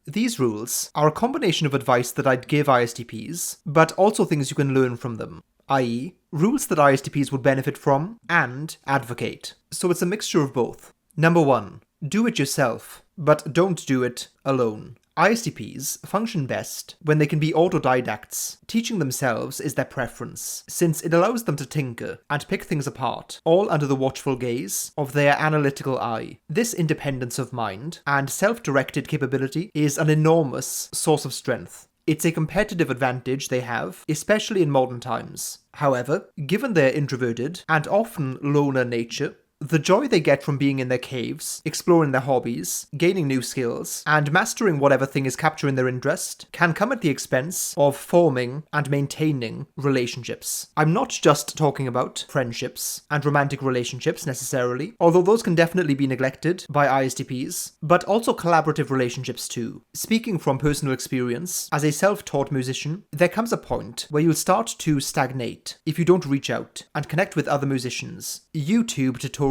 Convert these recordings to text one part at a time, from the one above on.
These rules are a combination of advice that I'd give ISTPs, but also things you can learn from them, i.e., rules that ISTPs would benefit from and advocate. So it's a mixture of both. Number 1. Do it yourself, but don't do it alone. ISTPs function best when they can be autodidacts. Teaching themselves is their preference, since it allows them to tinker and pick things apart, all under the watchful gaze of their analytical eye. This independence of mind and self-directed capability is an enormous source of strength. It's a competitive advantage they have, especially in modern times. However, given their introverted and often loner nature, the joy they get from being in their caves, exploring their hobbies, gaining new skills, and mastering whatever thing is capturing their interest can come at the expense of forming and maintaining relationships. I'm not just talking about friendships and romantic relationships necessarily, although those can definitely be neglected by ISTPs, but also collaborative relationships too. Speaking from personal experience, as a self-taught musician, there comes a point where you'll start to stagnate if you don't reach out and connect with other musicians. YouTube tutorials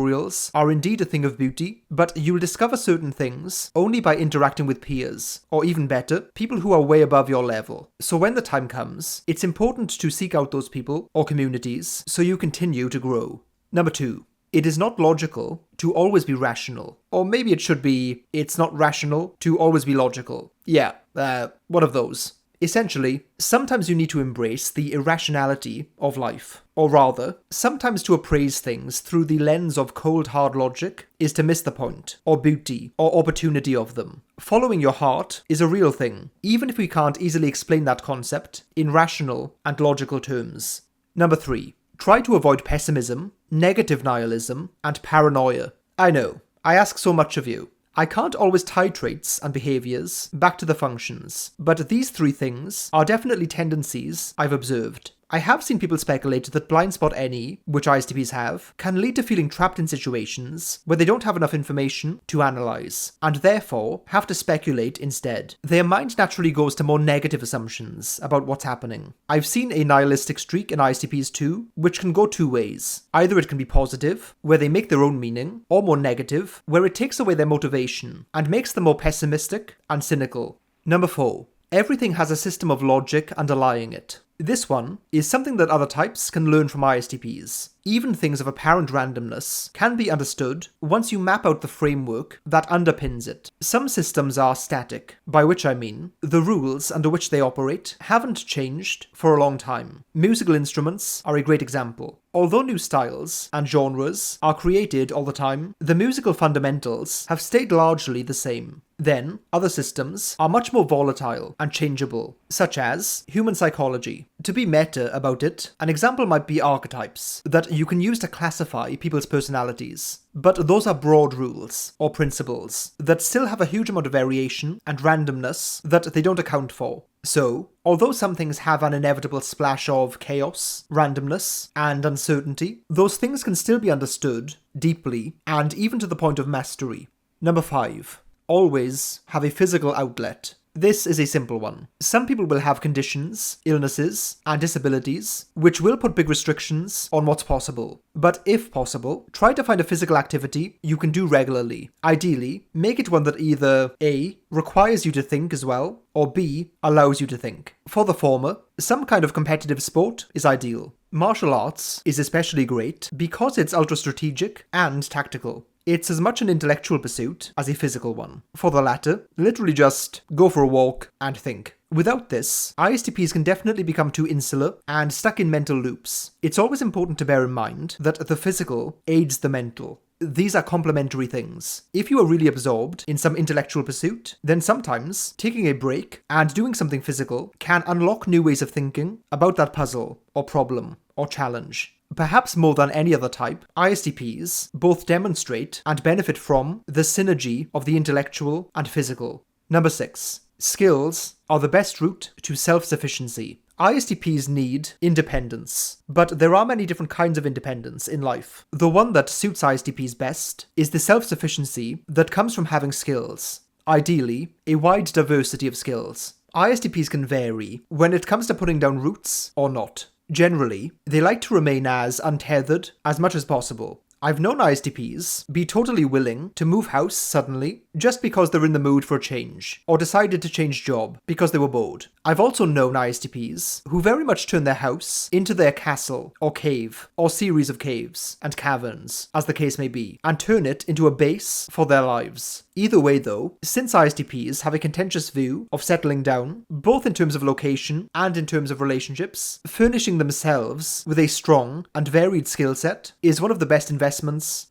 are indeed a thing of beauty, but you'll discover certain things only by interacting with peers, or even better, people who are way above your level. So when the time comes, it's important to seek out those people or communities so you continue to grow. Number 2. It is not logical to always be rational. Or maybe it should be, it's not rational to always be logical. Yeah, one of those. Essentially, sometimes you need to embrace the irrationality of life. Or rather, sometimes to appraise things through the lens of cold hard logic is to miss the point, or beauty, or opportunity of them. Following your heart is a real thing, even if we can't easily explain that concept in rational and logical terms. Number 3. Try to avoid pessimism, negative nihilism, and paranoia. I know, I ask so much of you. I can't always tie traits and behaviours back to the functions, but these 3 things are definitely tendencies I've observed. I have seen people speculate that blind spot NE, which ISTPs have, can lead to feeling trapped in situations where they don't have enough information to analyse, and therefore have to speculate instead. Their mind naturally goes to more negative assumptions about what's happening. I've seen a nihilistic streak in ISTPs too, which can go 2 ways. Either it can be positive, where they make their own meaning, or more negative, where it takes away their motivation and makes them more pessimistic and cynical. Number 4. Everything has a system of logic underlying it. This one is something that other types can learn from ISTPs. Even things of apparent randomness can be understood once you map out the framework that underpins it. Some systems are static, by which I mean the rules under which they operate haven't changed for a long time. Musical instruments are a great example. Although new styles and genres are created all the time, the musical fundamentals have stayed largely the same. Then, other systems are much more volatile and changeable, such as human psychology. To be meta about it, an example might be archetypes, that you can use to classify people's personalities. But those are broad rules, or principles, that still have a huge amount of variation and randomness that they don't account for. So, although some things have an inevitable splash of chaos, randomness, and uncertainty, those things can still be understood deeply, and even to the point of mastery. Number 5. Always have a physical outlet. This is a simple one. Some people will have conditions, illnesses, and disabilities, which will put big restrictions on what's possible. But if possible, try to find a physical activity you can do regularly. Ideally, make it one that either A, requires you to think as well, or B, allows you to think. For the former, some kind of competitive sport is ideal. Martial arts is especially great because it's ultra-strategic and tactical. It's as much an intellectual pursuit as a physical one. For the latter, literally just go for a walk and think. Without this, ISTPs can definitely become too insular and stuck in mental loops. It's always important to bear in mind that the physical aids the mental. These are complementary things. If you are really absorbed in some intellectual pursuit, then sometimes taking a break and doing something physical can unlock new ways of thinking about that puzzle or problem or challenge. Perhaps more than any other type, ISTPs both demonstrate and benefit from the synergy of the intellectual and physical. Number 6. Skills are the best route to self-sufficiency. ISTPs need independence, but there are many different kinds of independence in life. The one that suits ISTPs best is the self-sufficiency that comes from having skills. Ideally, a wide diversity of skills. ISTPs can vary when it comes to putting down roots or not. Generally, they like to remain as untethered as much as possible, I've known ISTPs be totally willing to move house suddenly just because they're in the mood for a change, or decided to change job because they were bored. I've also known ISTPs who very much turn their house into their castle, or cave, or series of caves and caverns, as the case may be, and turn it into a base for their lives. Either way though, since ISTPs have a contentious view of settling down, both in terms of location and in terms of relationships, furnishing themselves with a strong and varied skill set is one of the best investments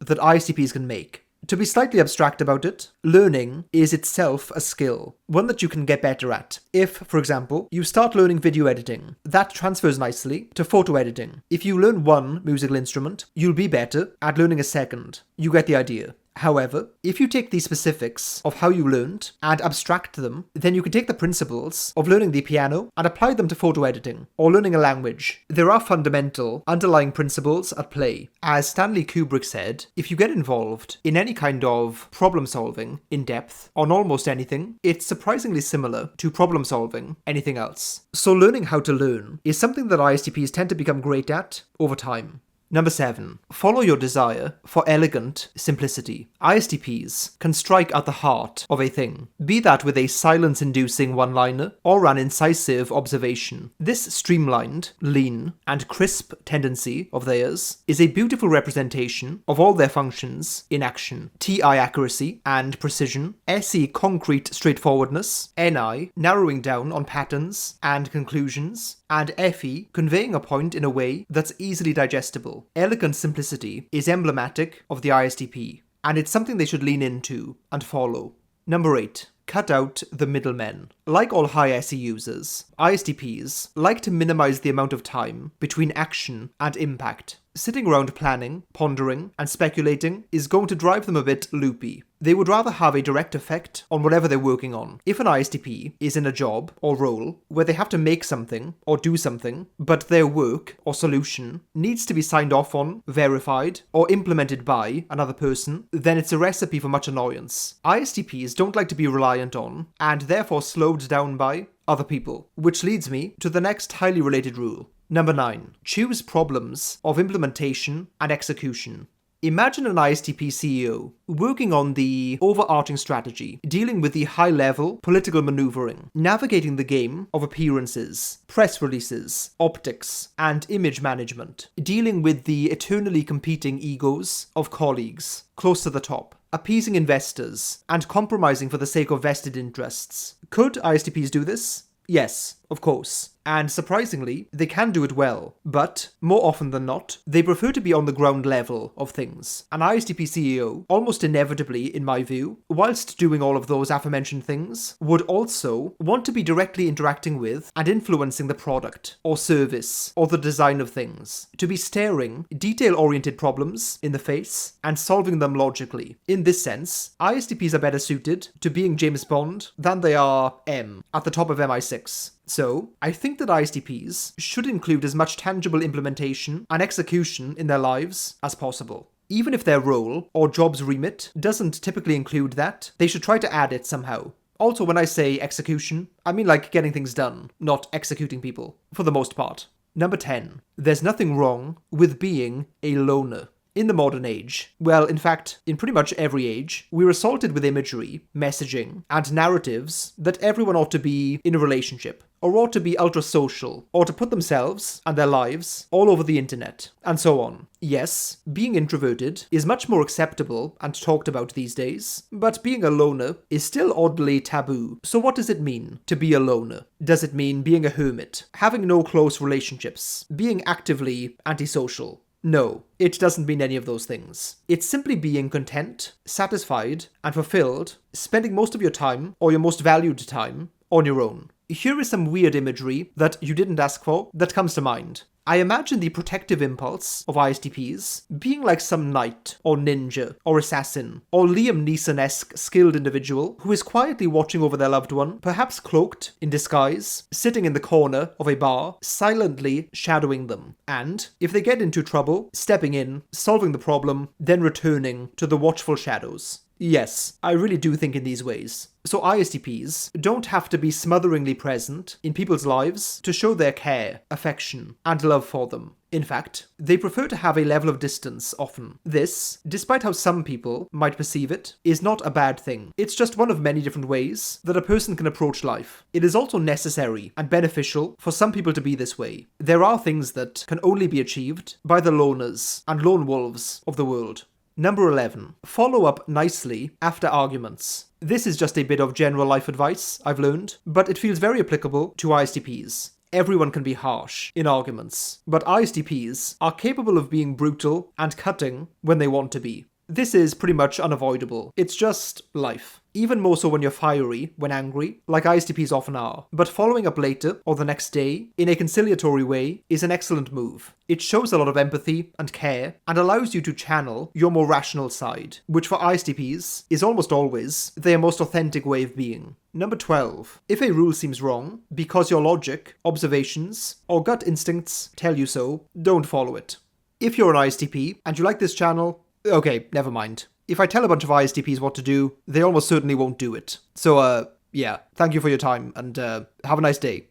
that ISTPs can make. To be slightly abstract about it, learning is itself a skill, one that you can get better at. If, for example, you start learning video editing, that transfers nicely to photo editing. If you learn one musical instrument, you'll be better at learning a second. You get the idea. However, if you take the specifics of how you learned and abstract them, then you can take the principles of learning the piano and apply them to photo editing, or learning a language. There are fundamental, underlying principles at play. As Stanley Kubrick said, if you get involved in any kind of problem solving in depth on almost anything, it's surprisingly similar to problem solving anything else. So learning how to learn is something that ISTPs tend to become great at over time. Number 7. Follow your desire for elegant simplicity. ISTPs can strike at the heart of a thing, be that with a silence-inducing one-liner or an incisive observation. This streamlined, lean, and crisp tendency of theirs is a beautiful representation of all their functions in action. TI accuracy and precision, SE concrete straightforwardness, NI narrowing down on patterns and conclusions, and FE conveying a point in a way that's easily digestible. Elegant simplicity is emblematic of the ISTP, and it's something they should lean into and follow. Number 8. Cut out the middlemen. Like all high SE users, ISTPs like to minimize the amount of time between action and impact. Sitting around planning, pondering, and speculating is going to drive them a bit loopy. They would rather have a direct effect on whatever they're working on. If an ISTP is in a job or role where they have to make something or do something, but their work or solution needs to be signed off on, verified, or implemented by another person, then it's a recipe for much annoyance. ISTPs don't like to be reliant on, and therefore slowed down by, other people. Which leads me to the next highly related rule. Number 9. Choose problems of implementation and execution. Imagine an ISTP CEO working on the overarching strategy, dealing with the high-level political maneuvering, navigating the game of appearances, press releases, optics, and image management, dealing with the eternally competing egos of colleagues close to the top, appeasing investors, and compromising for the sake of vested interests. Could ISTPs do this? Yes, of course. And surprisingly, they can do it well. But, more often than not, they prefer to be on the ground level of things. An ISTP CEO, almost inevitably in my view, whilst doing all of those aforementioned things, would also want to be directly interacting with and influencing the product, or service, or the design of things. To be staring detail-oriented problems in the face and solving them logically. In this sense, ISTPs are better suited to being James Bond than they are M at the top of MI6. So, I think that ISTPs should include as much tangible implementation and execution in their lives as possible. Even if their role or job's remit doesn't typically include that, they should try to add it somehow. Also, when I say execution, I mean like getting things done, not executing people, for the most part. Number 10. There's nothing wrong with being a loner. In the modern age, well, in fact, in pretty much every age, we're assaulted with imagery, messaging, and narratives that everyone ought to be in a relationship, or ought to be ultra-social, or to put themselves and their lives all over the internet, and so on. Yes, being introverted is much more acceptable and talked about these days, but being a loner is still oddly taboo. So what does it mean to be a loner? Does it mean being a hermit, having no close relationships, being actively antisocial? No, it doesn't mean any of those things. It's simply being content, satisfied, and fulfilled, spending most of your time, or your most valued time, on your own. Here is some weird imagery that you didn't ask for that comes to mind. I imagine the protective impulse of ISTPs being like some knight, or ninja, or assassin, or Liam Neeson-esque skilled individual who is quietly watching over their loved one, perhaps cloaked, in disguise, sitting in the corner of a bar, silently shadowing them, and, if they get into trouble, stepping in, solving the problem, then returning to the watchful shadows. Yes, I really do think in these ways. So ISTPs don't have to be smotheringly present in people's lives to show their care, affection, and love for them. In fact, they prefer to have a level of distance often. This, despite how some people might perceive it, is not a bad thing. It's just one of many different ways that a person can approach life. It is also necessary and beneficial for some people to be this way. There are things that can only be achieved by the loners and lone wolves of the world. Number 11. Follow up nicely after arguments. This is just a bit of general life advice I've learned, but it feels very applicable to ISTPs. Everyone can be harsh in arguments, but ISTPs are capable of being brutal and cutting when they want to be. This is pretty much unavoidable. It's just life. Even more so when you're fiery, when angry, like ISTPs often are. But following up later, or the next day, in a conciliatory way, is an excellent move. It shows a lot of empathy and care, and allows you to channel your more rational side, which for ISTPs is almost always their most authentic way of being. Number 12. If a rule seems wrong, because your logic, observations, or gut instincts tell you so, don't follow it. If you're an ISTP, and you like this channel, okay, never mind. If I tell a bunch of ISTPs what to do, they almost certainly won't do it. So, yeah, thank you for your time, and have a nice day.